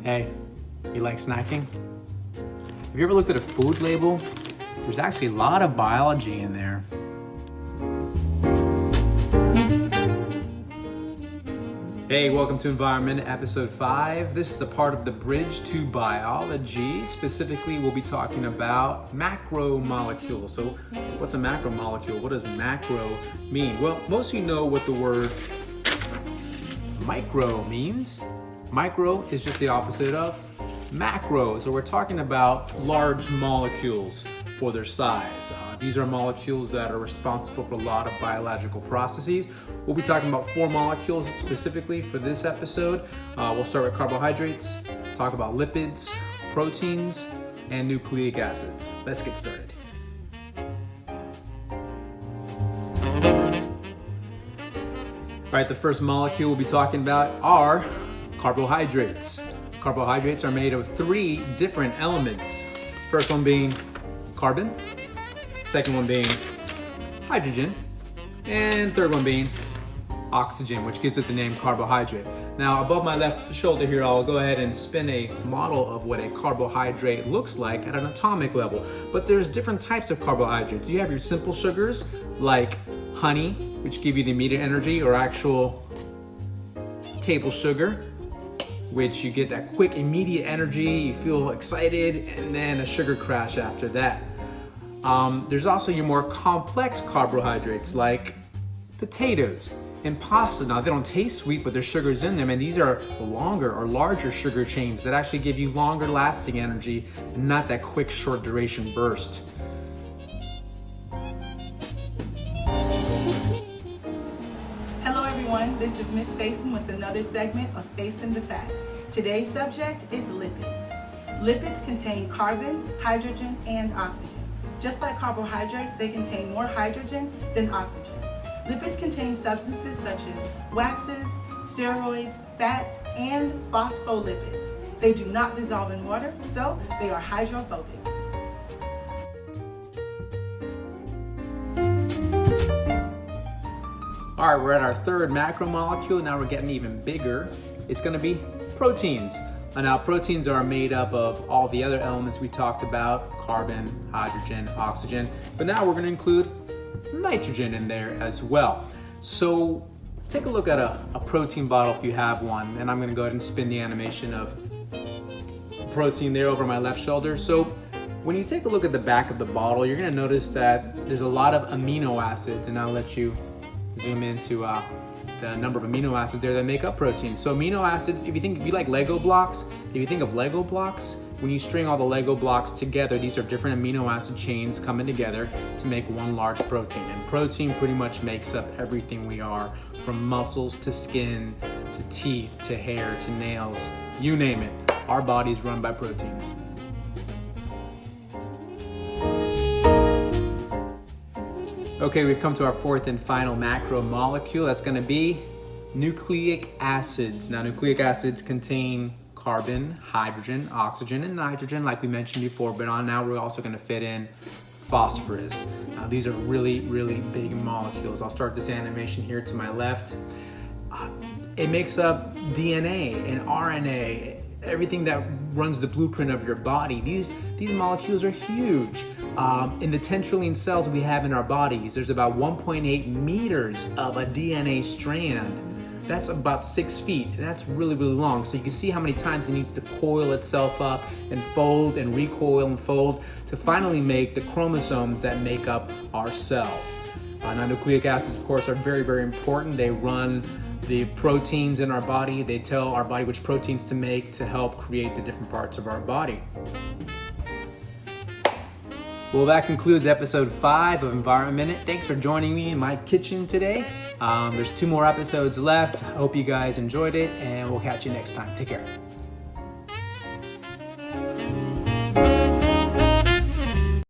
Hey, you like snacking? Have you ever looked at a food label? There's actually a lot of biology in there. Hey, welcome to EnvironMinute-Episode 5. This is a part of the Bridge to Biology. Specifically, we'll be talking about macromolecules. So, what's a macromolecule? What does macro mean? Well, most of you know what the word micro means. Micro is just the opposite of macro. So we're talking about large molecules for their size. These are molecules that are responsible for a lot of biological processes. We'll be talking about 4 molecules specifically for this episode. We'll start with carbohydrates, talk about lipids, proteins, and nucleic acids. Let's get started. All right, the first molecule we'll be talking about are carbohydrates. Carbohydrates are made of 3 different elements. First one being carbon, second one being hydrogen, and third one being oxygen, which gives it the name carbohydrate. Now, above my left shoulder here, I'll go ahead and spin a model of what a carbohydrate looks like at an atomic level. But there's different types of carbohydrates. You have your simple sugars, like honey, which give you the immediate energy, or actual table sugar, which you get that quick, immediate energy, you feel excited, and then a sugar crash after that. There's also your more complex carbohydrates like potatoes and pasta. Now, they don't taste sweet, but there's sugars in them, and these are longer or larger sugar chains that actually give you longer lasting energy and not that quick, short duration burst. This is Miss Faison with another segment of Facing the Facts. Today's subject is lipids. Lipids contain carbon, hydrogen, and oxygen. Just like carbohydrates, they contain more hydrogen than oxygen. Lipids contain substances such as waxes, steroids, fats, and phospholipids. They do not dissolve in water, so they are hydrophobic. All right, we're at our third macromolecule. Now we're getting even bigger. It's gonna be proteins. Now, proteins are made up of all the other elements we talked about, carbon, hydrogen, oxygen, but now we're gonna include nitrogen in there as well. So take a look at a protein bottle if you have one, and I'm gonna go ahead and spin the animation of protein there over my left shoulder. So when you take a look at the back of the bottle, you're gonna notice that there's a lot of amino acids, and I'll let you zoom into the number of amino acids there that make up protein. So amino acids, if you like Lego blocks, if you think of Lego blocks, when you string all the Lego blocks together, these are different amino acid chains coming together to make one large protein. And protein pretty much makes up everything we are, from muscles to skin, to teeth, to hair, to nails, you name it. Our body's run by proteins. Okay, we've come to our fourth and final macromolecule. That's gonna be nucleic acids. Now, nucleic acids contain carbon, hydrogen, oxygen, and nitrogen, like we mentioned before, but now we're also gonna fit in phosphorus. Now, these are really, really big molecules. I'll start this animation here to my left. It makes up DNA and RNA, everything that runs the blueprint of your body. These molecules are huge. In the 10 trillion cells we have in our bodies, there's about 1.8 meters of a DNA strand. That's about 6 feet. That's really, really long. So you can see how many times it needs to coil itself up and fold and recoil and fold to finally make the chromosomes that make up our cell. Now, nucleic acids, of course, are very, very important. They run the proteins in our body. They tell our body which proteins to make to help create the different parts of our body. Well, that concludes episode 5 of Environment Minute. Thanks for joining me in my kitchen today. There's 2 more episodes left. I hope you guys enjoyed it, and we'll catch you next time. Take care.